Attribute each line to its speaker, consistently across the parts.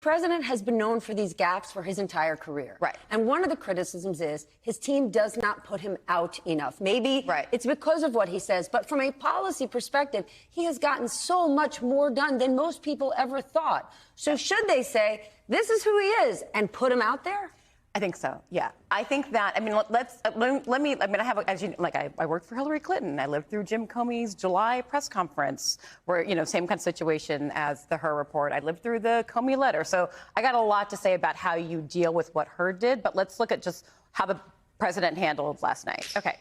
Speaker 1: president has been known for these gaffes for his entire career.
Speaker 2: Right.
Speaker 1: And one of the criticisms is his team does not put him out enough. Maybe it's because of what he says, but from a policy perspective, he has gotten so much more done than most people ever thought. So should they say, this is who he is, and put him out there?
Speaker 2: I think so. Yeah, I think that. I mean, let me. I mean, I have, as you like, I worked for Hillary Clinton. I lived through Jim Comey's July press conference, where same kind of situation as the Hur report. I lived through the Comey letter, so I got a lot to say about how you deal with what Hur did. But let's look at just how the president handled last night. Okay,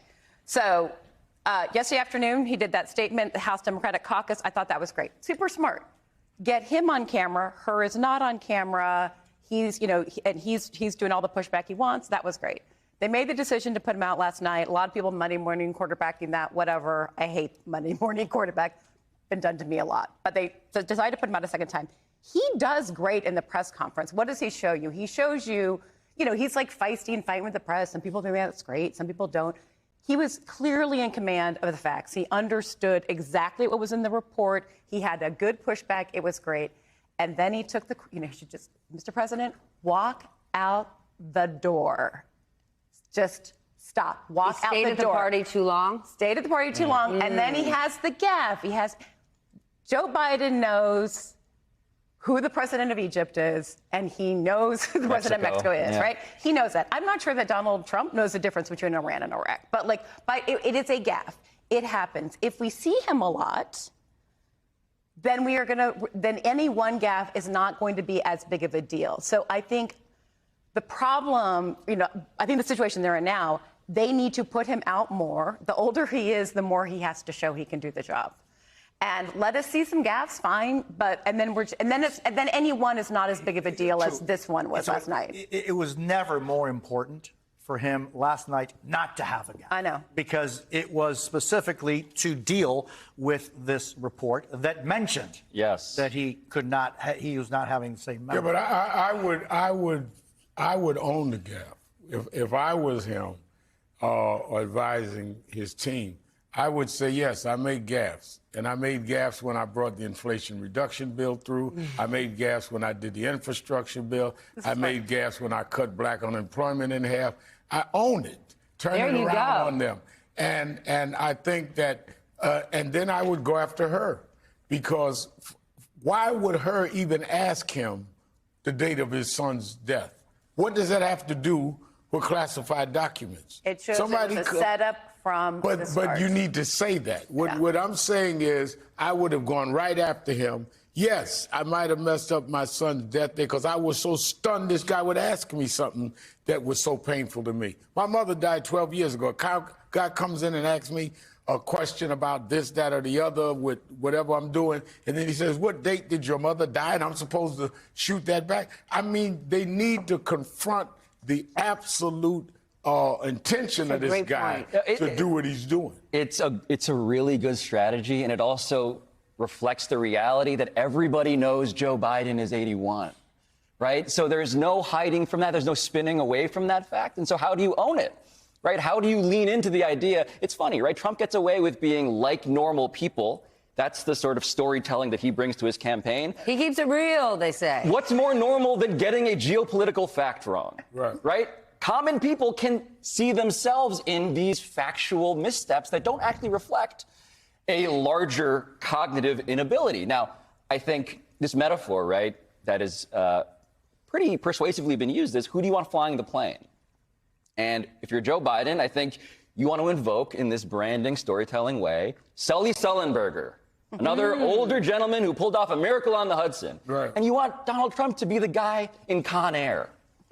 Speaker 2: so yesterday afternoon he did that statement, the House Democratic Caucus. I thought that was great, super smart. Get him on camera. Hur is not on camera. He's doing all the pushback he wants. That was great. They made the decision to put him out last night. A lot of people Monday morning quarterbacking that, whatever. I hate Monday morning quarterback. Been done to me a lot. But they decided to put him out a second time. He does great in the press conference. What does he show you? He shows you, he's like feisty and fighting with the press. Some people think that's great. Some people don't. He was clearly in command of the facts. He understood exactly what was in the report. He had a good pushback. It was great. And then he took he should just, Mr. President, walk out the door. Just stop. Walk out the door.
Speaker 1: Stayed at the party too long?
Speaker 2: Stayed at the party too long. And then he has the gaffe. Joe Biden knows who the president of Egypt is, and he knows who the president of Mexico is, right? He knows that. I'm not sure that Donald Trump knows the difference between Iran and Iraq. But it is a gaffe. It happens. If we see him a lot, then any one gaffe is not going to be as big of a deal. So I think the problem, I think the situation they're in now, they need to put him out more. The older he is, the more he has to show he can do the job. And let us see some gaffes, fine. And then any one is not as big of a deal as this one was last night.
Speaker 3: It was never more important for him last night not to have a gaffe.
Speaker 2: I know.
Speaker 3: Because it was specifically to deal with this report that mentioned that he was not having the same memory.
Speaker 4: Yeah, but I would own the gaffe. If I was him or advising his team, I would say, yes, I made gaffes. And I made gaffes when I brought the Inflation Reduction Bill through. I made gaffes when I did the infrastructure bill. I made gaffes when I cut black unemployment in half. I own it. Turn it around on them. And I think that, and then I would go after her. Because why would her even ask him the date of his son's death? What does that have to do with classified documents?
Speaker 2: It shows it was a setup from the start.
Speaker 4: But you need to say that. What I'm saying is I would have gone right after him. Yes, I might have messed up my son's death day because I was so stunned this guy would ask me something that was so painful to me. My mother died 12 years ago. A guy comes in and asks me a question about this, that, or the other with whatever I'm doing. And then he says, what date did your mother die? And I'm supposed to shoot that back. I mean, they need to confront the absolute intention of this guy to do what he's doing.
Speaker 5: It's a really good strategy, and it also reflects the reality that everybody knows Joe Biden is 81, right? So there's no hiding from that. There's no spinning away from that fact. And so how do you own it, right? How do you lean into the idea? It's funny, right? Trump gets away with being like normal people. That's the sort of storytelling that he brings to his campaign.
Speaker 1: He keeps it real, they say.
Speaker 5: What's more normal than getting a geopolitical fact wrong, right? Common people can see themselves in these factual missteps that don't actually reflect a larger cognitive inability. Now, I think this metaphor, right, that is pretty persuasively been used is, who do you want flying the plane? And if you're Joe Biden, I think you want to invoke, in this branding, storytelling way, Sully Sullenberger, another older gentleman who pulled off a miracle on the Hudson. And you want Donald Trump to be the guy in Con Air.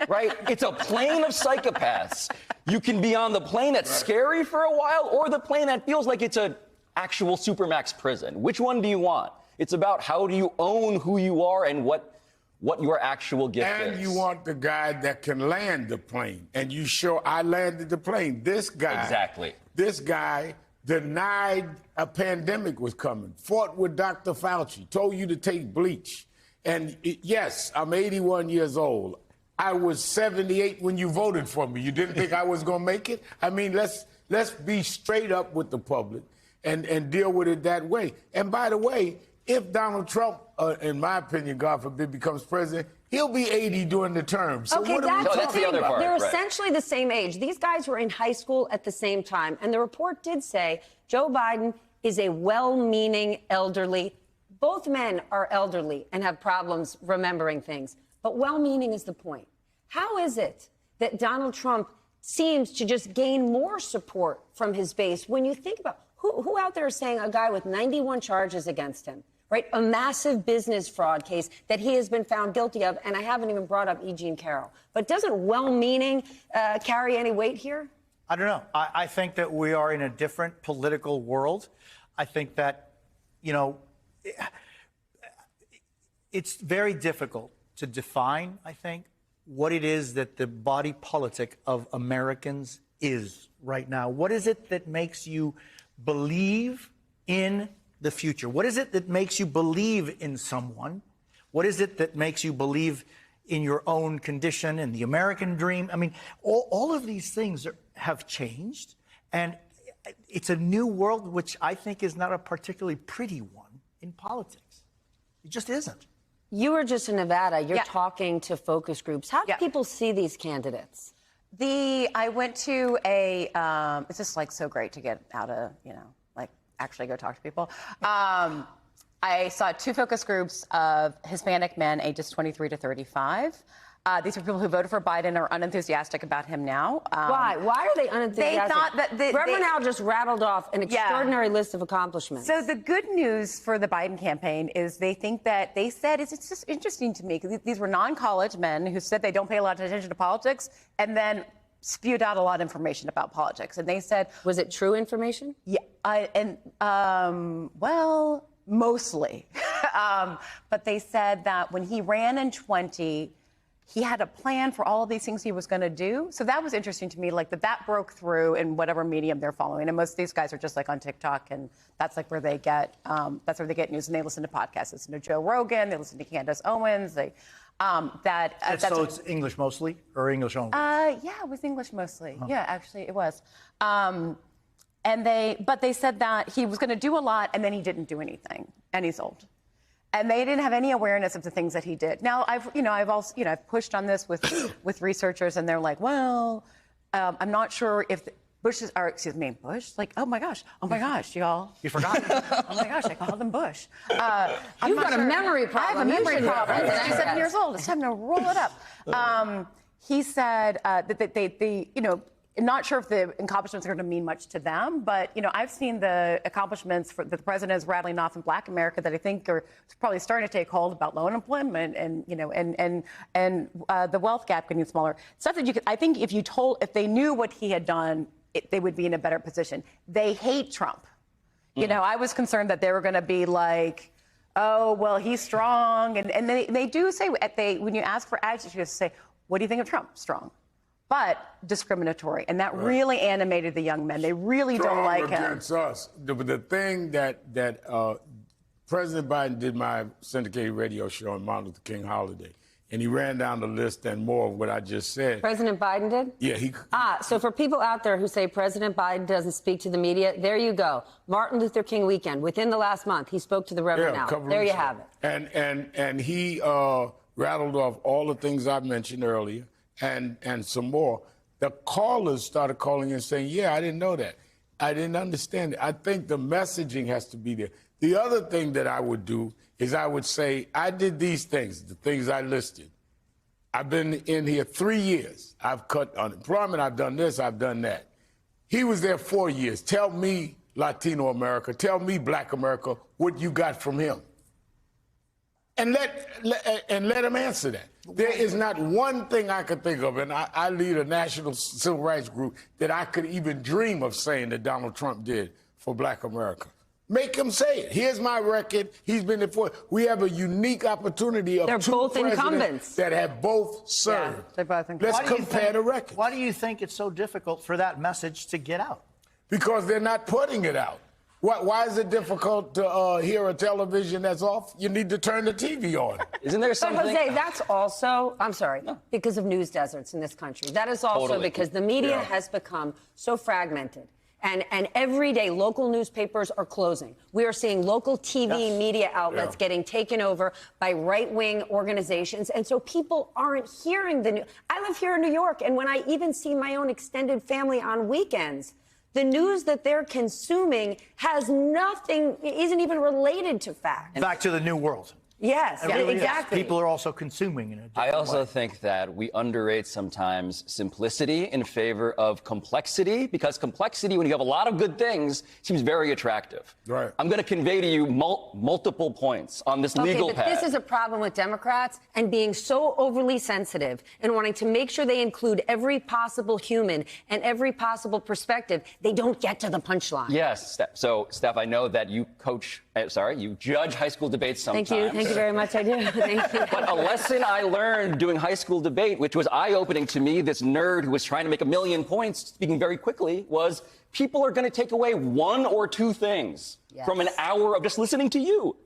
Speaker 5: Right? It's a plane of psychopaths. You can be on the plane that's scary for a while, or the plane that feels like it's an actual supermax prison. Which one do you want? It's about how do you own who you are and what your actual gift is.
Speaker 4: And you want the guy that can land the plane. And you show, I landed the plane. This guy denied a pandemic was coming, fought with Dr. Fauci, told you to take bleach. And yes, I'm 81 years old. I was 78 when you voted for me. You didn't think I was going to make it? I mean, let's be straight up with the public and deal with it that way. And by the way, if Donald Trump in my opinion, God forbid, becomes president, he'll be 80 during the term. So
Speaker 1: okay,
Speaker 4: what
Speaker 5: that's the other part.
Speaker 1: They're
Speaker 5: right.
Speaker 1: essentially the same age. These guys were in high school at the same time. And the report did say Joe Biden is a well-meaning elderly. Both men are elderly and have problems remembering things. But well-meaning is the point. How is it that Donald Trump seems to just gain more support from his base when you think about who out there is saying a guy with 91 charges against him, right? A massive business fraud case that he has been found guilty of. And I haven't even brought up E. Jean Carroll. But doesn't well-meaning carry any weight here?
Speaker 3: I don't know. I think that we are in a different political world. I think that, you know, it's very difficult to define, I think, what it is that the body politic of Americans is right now. What is it that makes you believe in the future? What is it that makes you believe in someone? What is it that makes you believe in your own condition, in the American dream? I mean, all of these things have changed, and it's a new world, which I think is not a particularly pretty one in politics. It just isn't.
Speaker 1: You were just in Nevada. You're talking to focus groups. How do people see these candidates?
Speaker 2: I went to a, it's just like so great to get out of, you know, like actually go talk to people. I saw 2 focus groups of Hispanic men ages 23 to 35. These are people who voted for Biden and are unenthusiastic about him now.
Speaker 1: Why? Why are they unenthusiastic?
Speaker 2: They thought that
Speaker 1: Reverend Al just rattled off an extraordinary list of accomplishments.
Speaker 2: So the good news for the Biden campaign is they think that they said it's just interesting to me because these were non-college men who said they don't pay a lot of attention to politics and then spewed out a lot of information about politics. And they said,
Speaker 1: was it true information?
Speaker 2: Yeah, well, mostly. But they said that when he ran in 20. He had a plan for all of these things he was going to do. So that was interesting to me, like that broke through in whatever medium they're following. And most of these guys are just like on TikTok, and that's like where they get news. And they listen to podcasts. They listen to Joe Rogan. They listen to Candace Owens. So
Speaker 3: it's English mostly or English only?
Speaker 2: Yeah, it was English mostly. Oh. Yeah, actually it was. But they said that he was going to do a lot, and then he didn't do anything, and he's old. And they didn't have any awareness of the things that he did. Now, I've pushed on this with researchers, and they're like, well, I'm not sure if Bush, like, oh my gosh, y'all.
Speaker 3: You forgot.
Speaker 2: Oh my gosh, I called him Bush.
Speaker 1: You've got a memory problem.
Speaker 2: I have a memory problem. I'm 67 years old. It's time to roll it up. He said that they not sure if the accomplishments are going to mean much to them, but, I've seen the accomplishments that the president is rattling off in Black America that I think are probably starting to take hold about low unemployment and the wealth gap getting smaller. Stuff that I think if they knew what he had done, they would be in a better position. They hate Trump. I was concerned that they were going to be like, oh, well, he's strong. And they do say, when you ask for adjectives, say, what do you think of Trump? Strong. But discriminatory, and that really animated the young men. They really don't like him.
Speaker 4: Against us. The thing that President Biden did my syndicated radio show on Martin Luther King holiday, and he ran down the list and more of what I just said.
Speaker 1: President Biden did?
Speaker 4: Yeah,
Speaker 1: so for people out there who say President Biden doesn't speak to the media, there you go. Martin Luther King weekend, within the last month, he spoke to the Reverend Al. There you have it.
Speaker 4: And he rattled off all the things I mentioned earlier. And some more. The callers started calling in saying, yeah, I didn't know that. I didn't understand it. I think the messaging has to be there. The other thing that I would do is I would say, I did these things, the things I listed. I've been in here 3 years. I've cut unemployment. I've done this. I've done that. He was there 4 years. Tell me, Latino America, tell me, Black America, what you got from him. And let him answer that. There is not one thing I could think of, and I lead a national civil rights group, that I could even dream of saying that Donald Trump did for Black America. Make him say it. Here's my record. He's been there for. We have a unique opportunity of two
Speaker 1: both
Speaker 4: presidents
Speaker 1: incumbents
Speaker 4: that have both served.
Speaker 2: Yeah, they're both incumbents.
Speaker 4: Let's compare the records.
Speaker 3: Why do you think it's so difficult for that message to get out?
Speaker 4: Because they're not putting it out. Why is it difficult to hear a television that's off? You need to turn the TV on.
Speaker 5: Isn't there something?
Speaker 1: But Jose, that's also, I'm sorry, because of news deserts in this country. That is also because the media has become so fragmented. And every day, local newspapers are closing. We are seeing local TV media outlets getting taken over by right-wing organizations. And so people aren't hearing the news. I live here in New York, and when I even see my own extended family on weekends, the news that they're consuming has nothing, isn't even related to fact.
Speaker 3: Back to the new world.
Speaker 1: Yes,
Speaker 3: Really
Speaker 1: exactly.
Speaker 3: People are also consuming in a different
Speaker 5: I also
Speaker 3: way.
Speaker 5: think that we underrate sometimes simplicity in favor of complexity, because complexity, when you have a lot of good things, seems very attractive.
Speaker 4: Right.
Speaker 5: I'm going to convey to you multiple points on this legal
Speaker 1: but
Speaker 5: pad.
Speaker 1: this is a problem with Democrats and being so overly sensitive and wanting to make sure they include every possible human and every possible perspective. They don't get to the punchline.
Speaker 5: Yes. So, Steph, I know that you you judge high school debates sometimes.
Speaker 1: Thank you very much. I do. Thank you.
Speaker 5: But a lesson I learned doing high school debate, which was eye-opening to me, this nerd who was trying to make 1,000,000 points, speaking very quickly, was people are going to take away one or two things from an hour of just listening to you.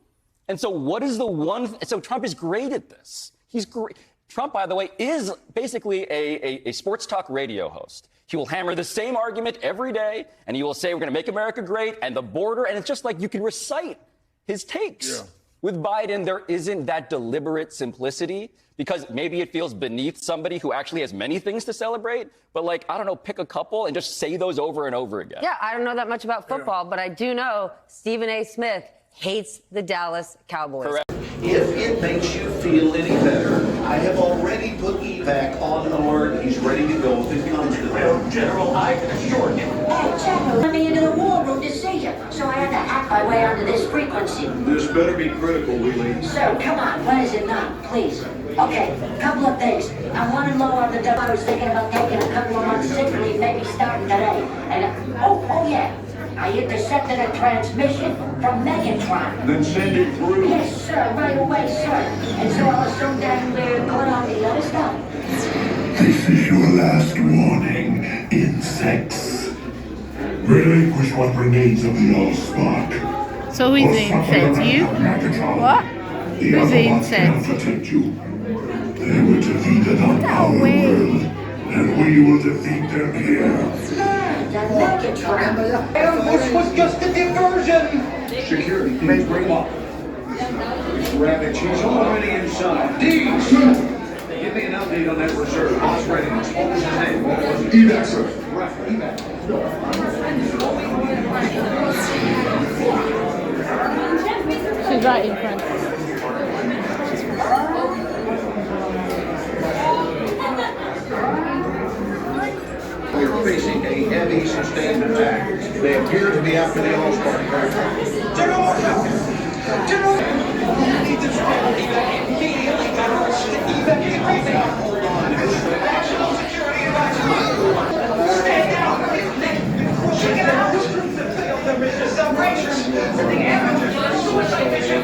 Speaker 5: And so what is the one? So Trump is great at this. He's great. Trump, by the way, is basically a sports talk radio host. He will hammer the same argument every day, and he will say, we're going to make America great, and the border, and it's just like you can recite his takes.
Speaker 4: Yeah.
Speaker 5: With Biden, there isn't that deliberate simplicity, because maybe it feels beneath somebody who actually has many things to celebrate, but like, I don't know, pick a couple and just say those over and over again.
Speaker 1: Yeah, I don't know that much about football, but I do know Stephen A. Smith hates the Dallas Cowboys.
Speaker 5: Correct.
Speaker 6: If it makes you feel any better, I have already put evac on alert. He's ready to go if it comes to that. General, I can assure you.
Speaker 7: Hey, General, let me into the war room to see you, so I had to hack my way onto this frequency.
Speaker 6: This better be critical, Wheelie.
Speaker 7: Sir, come on, when is it not, please? Okay, couple of things. I'm running low on the dough. I was thinking about taking a couple of months sick leave, maybe starting today. And, oh yeah, I intercepted a transmission from Megatron.
Speaker 6: Then send it through.
Speaker 7: Yes, sir, right away, sir. And so I'll assume that we're going on the other stuff.
Speaker 8: This is your last warning, insects. Relinquish what remains of the Allspark.
Speaker 9: So who's the insect? You? What? Who's the insect?
Speaker 8: Protect you. They were defeated on our world, and we will defeat them here.
Speaker 7: The Megatron.
Speaker 6: This was just a diversion. Security teams bring up. Rabbit, she's already inside. Deeds. Give me an update on that reserve. Boss readiness. What was his name?
Speaker 8: Evac, sir.
Speaker 6: Right, evac.
Speaker 9: She's right in front.
Speaker 6: We are facing a heavy, sustained attack. They appear to be after the All-Star. General! General! Hold on. National security advisor. Stay down. Check it out. They failed their mission. Celebrations. The amateurs on a suicide mission.